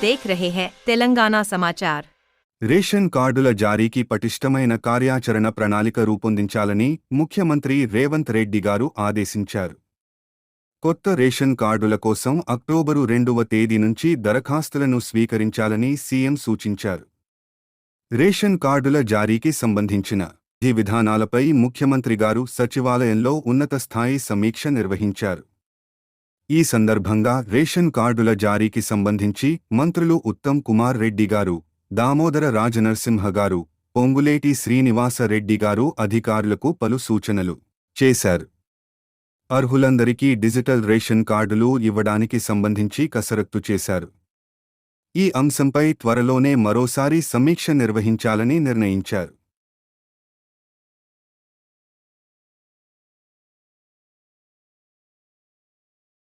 देख रहे हैं तेलंगाना समाचार। రేషన్ కార్డుల జారీకి పటిష్టమైన కార్యాచరణ ప్రణాళిక రూపొందించాలని ముఖ్యమంత్రి రేవంత్ రెడ్డి గారు ఆదేశించారు. కొత్త రేషన్ కార్డుల కోసం అక్టోబరు 2వ తేదీ నుంచి దరఖాస్తులను స్వీకరించాలని సీఎం సూచించారు. రేషన్ కార్డుల జారీకి సంబంధించిన ఈ విధానాలపై ముఖ్యమంత్రి గారు సచివాలయంలో ఉన్నత స్థాయి సమీక్ష నిర్వహించారు. ఈ సందర్భంగా రేషన్ కార్డుల జారీకి సంబంధించి మంత్రులు ఉత్తమ్ కుమార్ రెడ్డి గారు, దామోదర రాజనరసింహ గారు, పొంగులేటి శ్రీనివాస రెడ్డి గారు అధికారులకు పలు సూచనలు చేశారు. అర్హులందరికీ డిజిటల్ రేషన్ కార్డులు ఇవ్వడానికి సంబంధించి కసరత్తు చేశారు. ఈ అంశంపై త్వరలోనే మరోసారి సమీక్ష నిర్వహించాలని నిర్ణయించారు.